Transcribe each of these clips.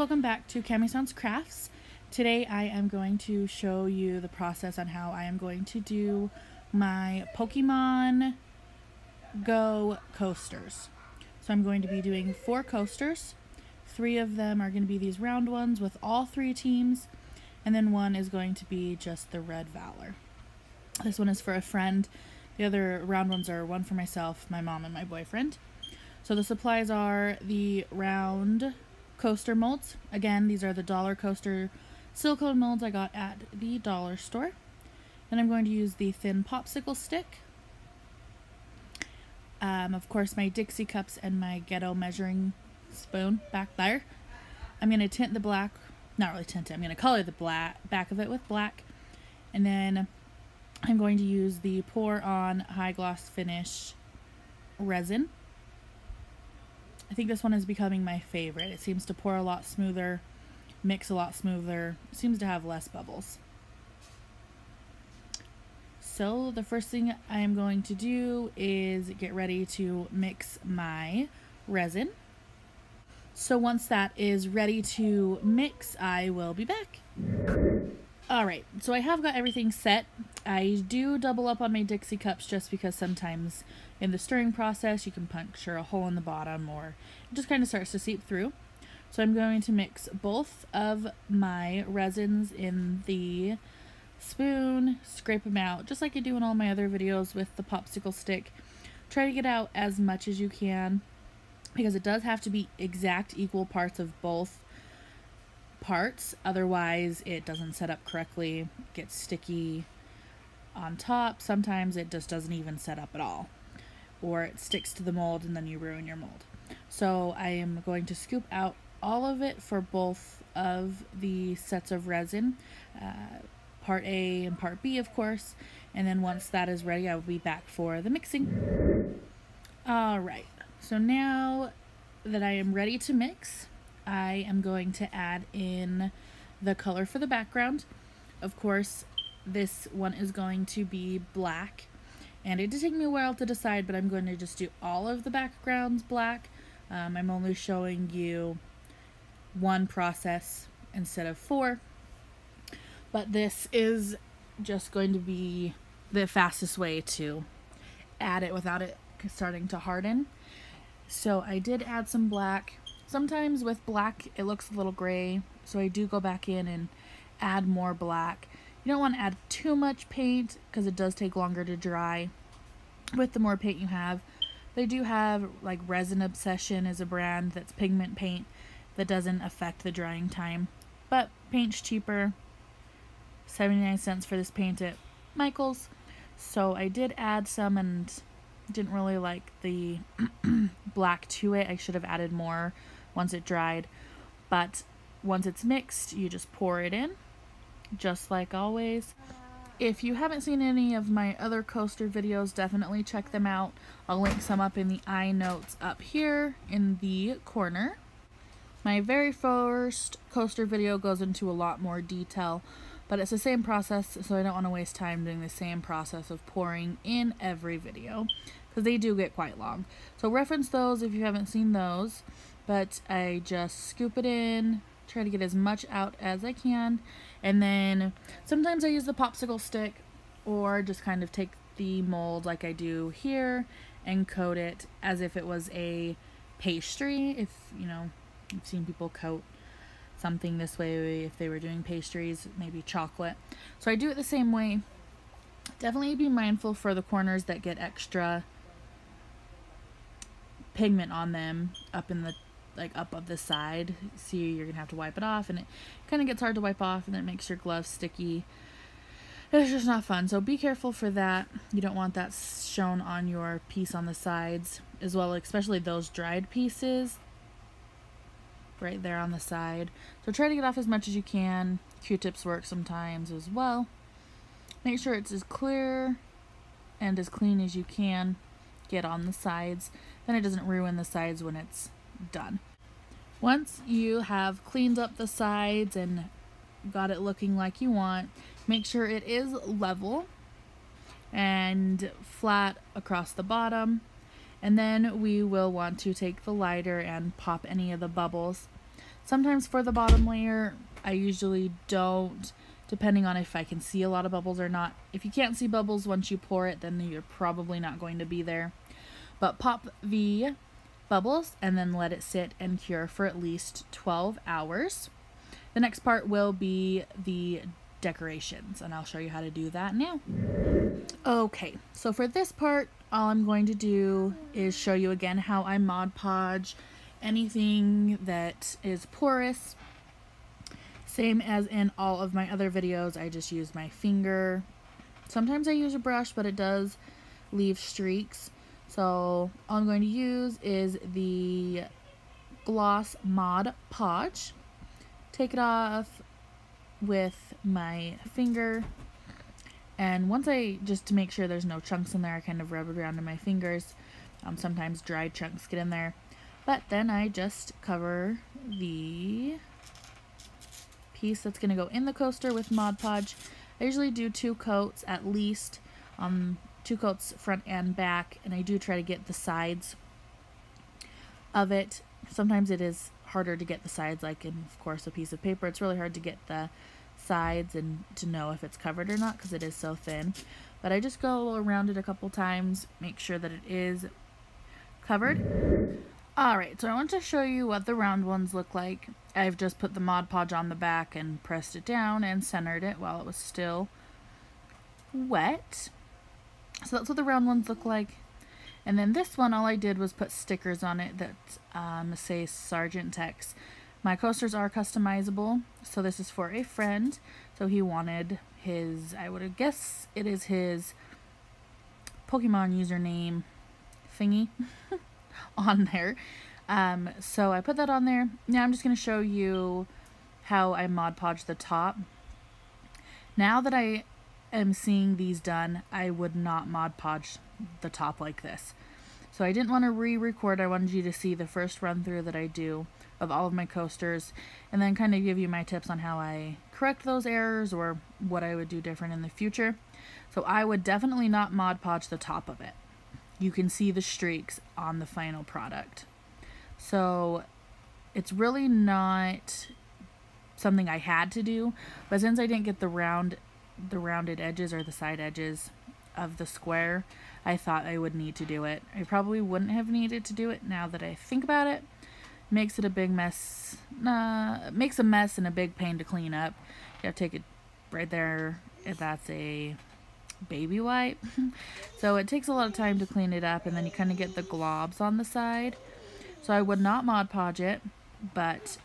welcome back to Cami Sounds Crafts. Today I am going to show you the process on how I am going to do my Pokemon Go Coasters. So I'm going to be doing 4 coasters. 3 of them are going to be these round ones with all 3 teams, and then 1 is going to be just the Red Valor. This one is for a friend. The other round ones are one for myself, my mom, and my boyfriend. So the supplies are the round coaster molds. Again, these are the dollar coaster silicone molds I got at the dollar store. Then I'm going to use the thin popsicle stick. Of course, my Dixie cups and my ghetto measuring spoon back there. I'm going to tint the black, not really tint it, I'm going to color the back of it with black. And then I'm going to use the Pour On High Gloss Finish resin. I think this one is becoming my favorite. It seems to pour a lot smoother, mix a lot smoother, seems to have less bubbles. So the first thing I am going to do is get ready to mix my resin. So once that is ready to mix, I will be back. Alright, so I have got everything set. I do double up on my Dixie cups just because sometimes in the stirring process you can puncture a hole in the bottom or it just kind of starts to seep through. So I'm going to mix both of my resins in the spoon, scrape them out just like I do in all my other videos with the popsicle stick. Try to get out as much as you can because it does have to be exact equal parts of both parts, otherwise it doesn't set up correctly, gets sticky on top. Sometimes it just doesn't even set up at all, or it sticks to the mold and then you ruin your mold. So I am going to scoop out all of it for both of the sets of resin, part A and part B of course, and then once that is ready I will be back for the mixing. Alright, so now that I am ready to mix, I am going to add in the color for the background. Of course, this one is going to be black, and it did take me a while to decide, but I'm going to just do all of the backgrounds black. I'm only showing you 1 process instead of 4, but this is just going to be the fastest way to add it without it starting to harden. So I did add some black. Sometimes with black it looks a little gray, so I do go back in and add more black. You don't want to add too much paint because it does take longer to dry with the more paint you have. They do have, like, Resin Obsession is a brand that's pigment paint that doesn't affect the drying time, but paint's cheaper. 79 cents for this paint at Michael's. So I did add some and didn't really like the black to it. I should have added more once it dried, but once it's mixed you just pour it in just like always. If you haven't seen any of my other coaster videos, definitely check them out. I'll link some up in the eye notes up here in the corner. My very first coaster video goes into a lot more detail, but it's the same process, so I don't want to waste time doing the same process of pouring in every video because they do get quite long. So reference those if you haven't seen those. But I just scoop it in, try to get as much out as I can, and then sometimes I use the popsicle stick or just kind of take the mold like I do here and coat it as if it was a pastry. If you know, you've seen people coat something this way if they were doing pastries, maybe chocolate. So I do it the same way. Definitely be mindful for the corners that get extra pigment on them up in the up of the side. See, you're gonna have to wipe it off and it kind of gets hard to wipe off and it makes your gloves sticky. It's just not fun, so be careful for that. You don't want that shown on your piece on the sides as well, especially those dried pieces right there on the side. So try to get off as much as you can. Q-tips work sometimes as well. Make sure it's as clear and as clean as you can get on the sides, then it doesn't ruin the sides when it's done. Once you have cleaned up the sides and got it looking like you want, make sure it is level and flat across the bottom, and then we will want to take the lighter and pop any of the bubbles. Sometimes for the bottom layer, I usually don't, depending on if I can see a lot of bubbles or not. If you can't see bubbles once you pour it, then you're probably not going to be there. But pop the bubbles and then let it sit and cure for at least 12 hours. The next part will be the decorations, and I'll show you how to do that now. Okay, so for this part, all I'm going to do is show you again how I Mod Podge anything that is porous. Same as in all of my other videos, I just use my finger. Sometimes I use a brush, but it does leave streaks. So all I'm going to use is the Gloss Mod Podge. Take it off with my finger, and once just to make sure there's no chunks in there, I kind of rub it around in my fingers. Sometimes dried chunks get in there, but then I just cover the piece that's going to go in the coaster with Mod Podge. I usually do 2 coats at least, 2 coats front and back, and I do try to get the sides of it. Sometimes it is harder to get the sides, like in, of course, a piece of paper. It's really hard to get the sides and to know if it's covered or not because it is so thin. But I just go around it a couple times, make sure that it is covered. Alright, so I want to show you what the round ones look like. I've just put the Mod Podge on the back and pressed it down and centered it while it was still wet. So that's what the round ones look like. And then this one, all I did was put stickers on it that say Sergeant Tex. My coasters are customizable, so this is for a friend. So he wanted his, I would guess it is his Pokemon username thingy on there. So I put that on there. Now I'm just going to show you how I Mod Podge the top. Now that I am seeing these done, I would not Mod Podge the top like this. So I didn't want to re-record. I wanted you to see the first run through that I do of all of my coasters, and then kind of give you my tips on how I correct those errors or what I would do different in the future. So I would definitely not Mod Podge the top of it. You can see the streaks on the final product. So it's really not something I had to do, but since I didn't get the rounded edges or the side edges of the square, I thought I would need to do it. I probably wouldn't have needed to do it now that I think about it. Makes it a big mess. Makes a mess and a big pain to clean up. You have to take it right there. If that's a baby wipe. So it takes a lot of time to clean it up, and then you kind of get the globs on the side. So I would not Mod Podge it, but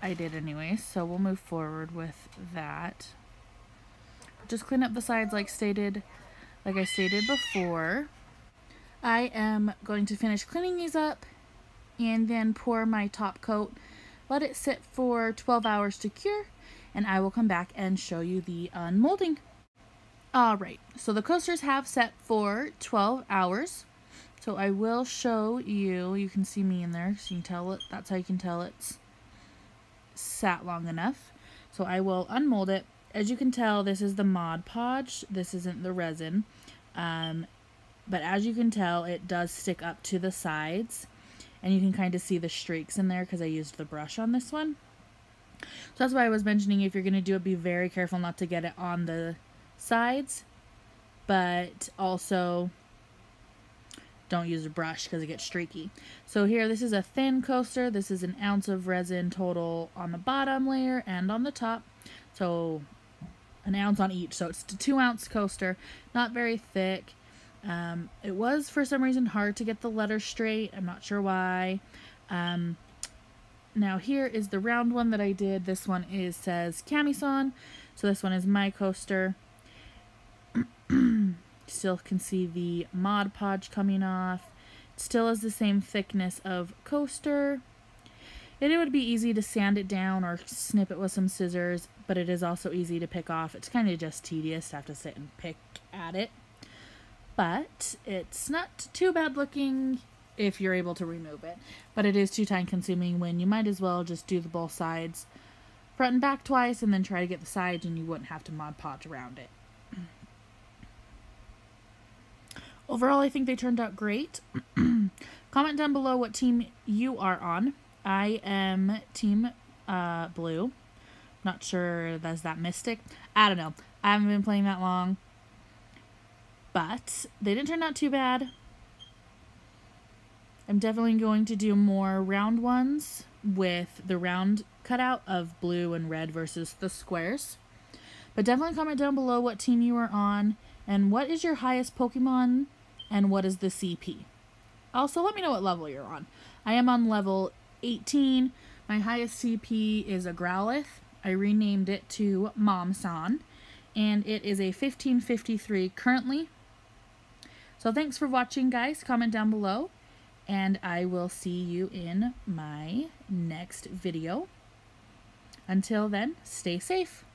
I did anyway. So we'll move forward with that. Just clean up the sides like I stated before. I am going to finish cleaning these up and then pour my top coat, let it sit for 12 hours to cure, and I will come back and show you the unmolding. Alright, so the coasters have set for 12 hours. So I will show you, you can see me in there, so you can tell it, that's how you can tell it's sat long enough. So I will unmold it. As you can tell, this is the Mod Podge, this isn't the resin. But as you can tell, it does stick up to the sides, and you can kind of see the streaks in there because I used the brush on this one. So that's why I was mentioning, if you're going to do it, be very careful not to get it on the sides, but also don't use a brush because it gets streaky. So here, this is a thin coaster. This is 1 ounce of resin total on the bottom layer and on the top. So 1 ounce on each. So it's a 2 ounce coaster, not very thick. It was for some reason hard to get the letters straight. I'm not sure why. Now here is the round one that I did. This one says Kami-san. So this one is my coaster. Still can see the Mod Podge coming off. It still has the same thickness of coaster. It would be easy to sand it down or snip it with some scissors, but it is also easy to pick off. It's kind of just tedious to have to sit and pick at it. But it's not too bad looking if you're able to remove it. But it is too time consuming when you might as well just do the both sides front and back twice and then try to get the sides, and you wouldn't have to Mod Podge around it. Overall, I think they turned out great. Comment down below what team you are on. I am Team blue. Not sure that's that Mystic. I don't know. I haven't been playing that long. But they didn't turn out too bad. I'm definitely going to do more round ones with the round cutout of blue and red versus the squares. But definitely comment down below what team you are on and what is your highest Pokemon and what is the CP. Also, let me know what level you're on. I am on level 18. My highest CP is a Growlithe. I renamed it to Mom-san, and it is a 1553 currently. So thanks for watching, guys. Comment down below, and I will see you in my next video. Until then, stay safe.